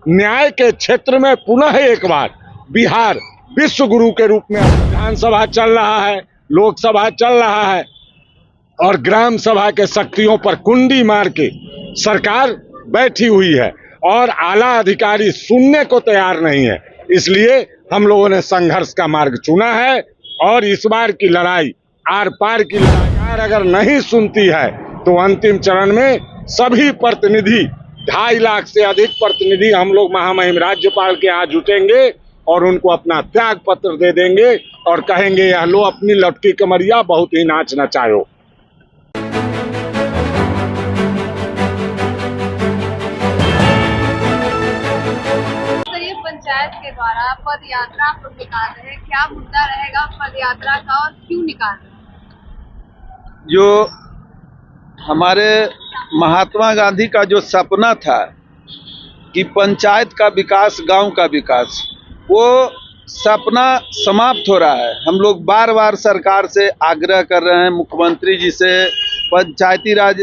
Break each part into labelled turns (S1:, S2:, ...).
S1: न्याय के क्षेत्र में पुनः एक बार बिहार विश्व गुरु के रूप में विधानसभा चल रहा है, लोकसभा चल रहा है और ग्राम सभा के शक्तियों पर कुंडी मार के सरकार बैठी हुई है और आला अधिकारी सुनने को तैयार नहीं है। इसलिए हम लोगों ने संघर्ष का मार्ग चुना है और इस बार की लड़ाई आर पार की लड़ाई अगर नहीं सुनती है तो अंतिम चरण में सभी प्रतिनिधि 2.5 लाख से अधिक प्रतिनिधि हम लोग महामहिम राज्यपाल के यहाँ जुटेंगे और उनको अपना त्याग पत्र दे देंगे और कहेंगे यह लो अपनी लटकी कमरिया, बहुत ही नाच नचायो।
S2: पंचायत के द्वारा पद यात्रा आप लोग निकाल रहे हैं, क्या मुद्दा रहेगा पद यात्रा का और क्यों निकाल रहे हैं?
S3: जो हमारे महात्मा गांधी का जो सपना था कि पंचायत का विकास, गांव का विकास, वो सपना समाप्त हो रहा है। हम लोग बार बार सरकार से आग्रह कर रहे हैं, मुख्यमंत्री जी से, पंचायती राज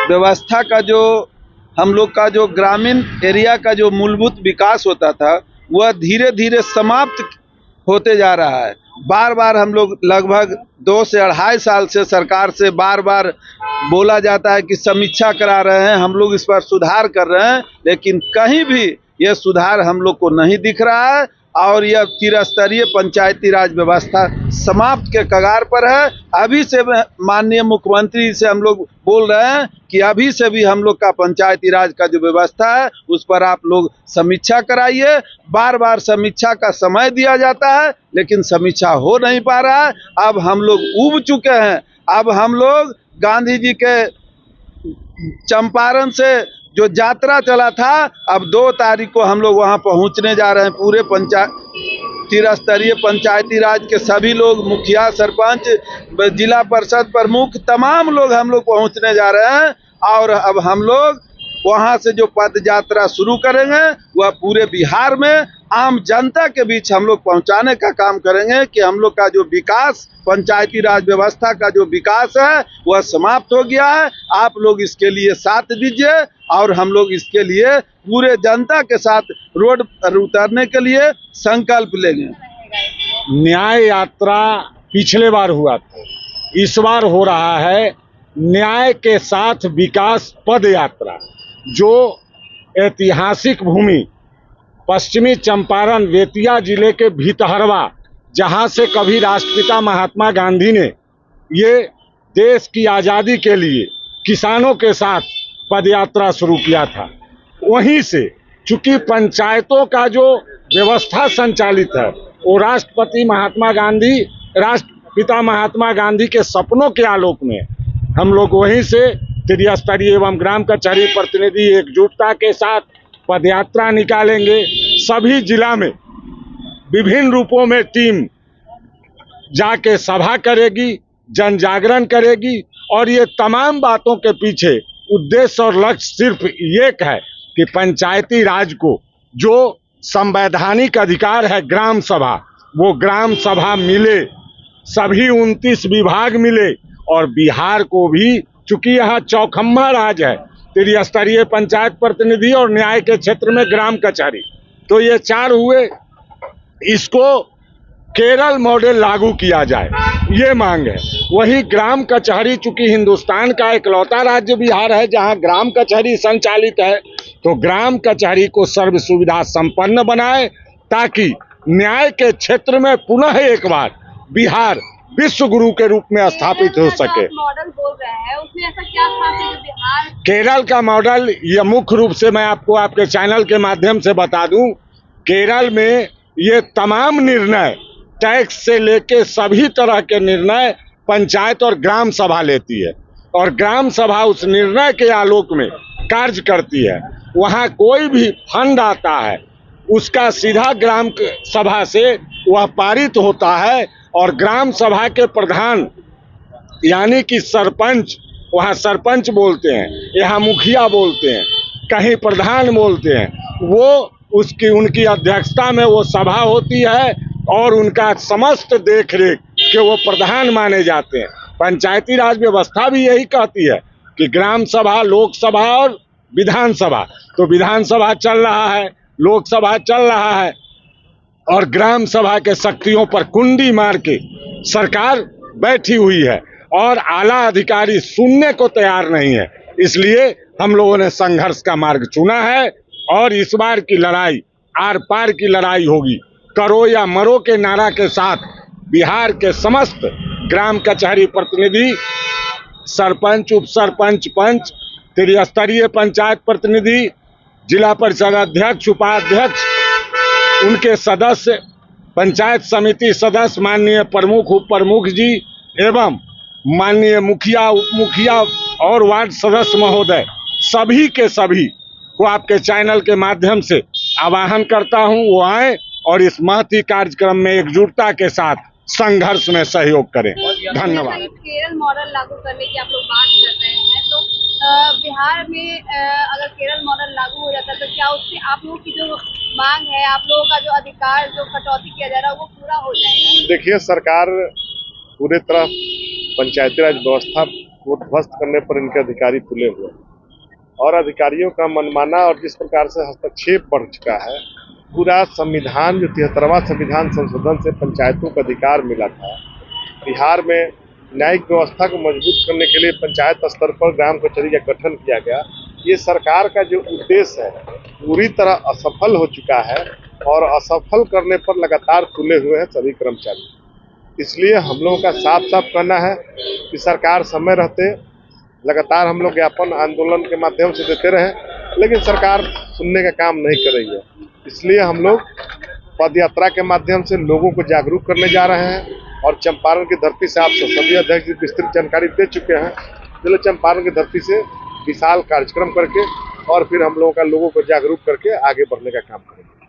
S3: व्यवस्था का जो हम लोग का जो ग्रामीण एरिया का जो मूलभूत विकास होता था वह धीरे धीरे समाप्त होते जा रहा है। बार बार हम लोग लगभग 2 से 2.5 साल से सरकार से बार बार बोला जाता है कि समीक्षा करा रहे हैं, हम लोग इस पर सुधार कर रहे हैं, लेकिन कहीं भी यह सुधार हम लोग को नहीं दिख रहा है और यह त्रिस्तरीय पंचायती राज व्यवस्था समाप्त के कगार पर है। अभी से माननीय मुख्यमंत्री से हम लोग बोल रहे हैं कि अभी से भी हम लोग का पंचायती राज का जो व्यवस्था है उस पर आप लोग समीक्षा कराइए। बार बार समीक्षा का समय दिया जाता है लेकिन समीक्षा हो नहीं पा रहा है। अब हम लोग ऊब चुके हैं। अब हम लोग गांधी जी के चंपारण से जो यात्रा चला था, अब 2 तारीख को हम लोग वहां पहुंचने जा रहे हैं। पूरे त्रिस्तरीय पंचायती राज के सभी लोग, मुखिया, सरपंच, जिला परिषद प्रमुख, तमाम लोग हम लोग पहुंचने जा रहे हैं और अब हम लोग वहां से जो पद यात्रा शुरू करेंगे वह पूरे बिहार में आम जनता के बीच हम लोग पहुंचाने का काम करेंगे कि हम लोग का जो विकास, पंचायती राज व्यवस्था का जो विकास है वह समाप्त हो गया है। आप लोग इसके लिए साथ दीजिए और हम लोग इसके लिए पूरे जनता के साथ रोड पर उतरने के लिए संकल्प लेंगे।
S1: न्याय यात्रा पिछले बार हुआ था, इस बार हो रहा है न्याय के साथ विकास पद यात्रा। जो ऐतिहासिक भूमि पश्चिमी चंपारण बेतिया जिले के भितहरवा, जहां से कभी राष्ट्रपिता महात्मा गांधी ने ये देश की आज़ादी के लिए किसानों के साथ पदयात्रा शुरू किया था, वहीं से चूंकि पंचायतों का जो व्यवस्था संचालित है वो राष्ट्रपति महात्मा गांधी, राष्ट्रपिता महात्मा गांधी के सपनों के आलोक में हम लोग वहीं से त्रिस्तरीय एवं ग्राम कचहरी प्रतिनिधि एकजुटता के साथ पदयात्रा निकालेंगे। सभी जिला में विभिन्न रूपों में टीम जाके सभा करेगी, जन जागरण करेगी और ये तमाम बातों के पीछे उद्देश्य और लक्ष्य सिर्फ एक है कि पंचायती राज को जो संवैधानिक अधिकार है ग्राम सभा, वो ग्राम सभा मिले, सभी 29 विभाग मिले और बिहार को भी, चूंकि यहाँ चौखम्मा राज है, त्रिस्तरीय पंचायत प्रतिनिधि और न्याय के क्षेत्र में ग्राम कचहरी, तो ये 4 हुए, इसको केरल मॉडल लागू किया जाए, ये मांग है। वही ग्राम कचहरी, चूंकि हिंदुस्तान का इकलौता राज्य बिहार है जहां ग्राम कचहरी संचालित है, तो ग्राम कचहरी को सर्व सुविधा संपन्न बनाए ताकि न्याय के क्षेत्र में पुनः एक बार बिहार विश्व गुरु के रूप में स्थापित हो सके।
S2: मॉडल बोल रहे हैं, उसमें ऐसा क्या खास है जो बिहार?
S1: केरल का मॉडल, ये मुख्य रूप से मैं आपको आपके चैनल के माध्यम से बता दूं, केरल में ये तमाम निर्णय, टैक्स से लेके सभी तरह के निर्णय पंचायत और ग्राम सभा लेती है और ग्राम सभा उस निर्णय के आलोक में कार्य करती है। वहाँ कोई भी फंड आता है उसका सीधा ग्राम सभा से वह पारित होता है और ग्राम सभा के प्रधान यानी कि सरपंच, वहाँ सरपंच बोलते हैं, यहाँ मुखिया बोलते हैं, कहीं प्रधान बोलते हैं, वो उनकी अध्यक्षता में वो सभा होती है और उनका समस्त देखरेख के वो प्रधान माने जाते हैं। पंचायती राज व्यवस्था भी यही कहती है कि ग्राम सभा, लोकसभा और विधानसभा, तो विधानसभा चल रहा है, लोकसभा चल रहा है और ग्राम सभा के शक्तियों पर कुंडी मार के सरकार बैठी हुई है और आला अधिकारी सुनने को तैयार नहीं है। इसलिए हम लोगों ने संघर्ष का मार्ग चुना है और इस बार की लड़ाई आर पार की लड़ाई होगी। करो या मरो के नारा के साथ बिहार के समस्त ग्राम कचहरी प्रतिनिधि, सरपंच, उप सरपंच, पंच, त्रिस्तरीय पंचायत प्रतिनिधि, जिला परिषद अध्यक्ष, उपाध्यक्ष, उनके सदस्य, पंचायत समिति सदस्य, माननीय प्रमुख, उप प्रमुख जी एवं माननीय मुखिया, उप मुखिया और वार्ड सदस्य महोदय, सभी के सभी को आपके चैनल के माध्यम से आह्वान करता हूं वो आए और इस महती कार्यक्रम में एकजुटता के साथ संघर्ष में सहयोग करें। धन्यवाद।
S2: केरल मॉडल लागू करने की आप लोग बात कर रहे हैं, तो बिहार में अगर केरल मॉडल लागू हो जाता है तो क्या उससे आप लोगों की जो मांग है, आप लोगों का जो अधिकार जो कटौती किया जा रहा है वो पूरा हो जाएगा?
S4: देखिए, सरकार पूरे तरह पंचायती राज व्यवस्था को ध्वस्त करने पर इनके अधिकारी तुले हुए और अधिकारियों का मनमाना और जिस प्रकार से हस्तक्षेप बढ़ चुका है, पूरा संविधान जो 73वां संविधान संशोधन से पंचायतों को अधिकार मिला था, बिहार में न्यायिक व्यवस्था को मजबूत करने के लिए पंचायत स्तर पर ग्राम कचहरी का गठन किया गया। ये सरकार का जो उद्देश्य है पूरी तरह असफल हो चुका है और असफल करने पर लगातार तुले हुए हैं सभी कर्मचारी। इसलिए हम लोगों का साफ साफ कहना है कि सरकार समय रहते लगातार हम लोग ज्ञापन आंदोलन के माध्यम से देते रहे, लेकिन सरकार सुनने का काम नहीं कर रही है। इसलिए हम लोग पद यात्रा के माध्यम से लोगों को जागरूक करने जा रहे हैं और चंपारण की धरती से आप सभी अध्यक्ष जी विस्तृत जानकारी दे चुके हैं। जिले चंपारण की धरती से विशाल कार्यक्रम करके और फिर हम लोगों को जागरूक करके आगे बढ़ने का काम करेंगे।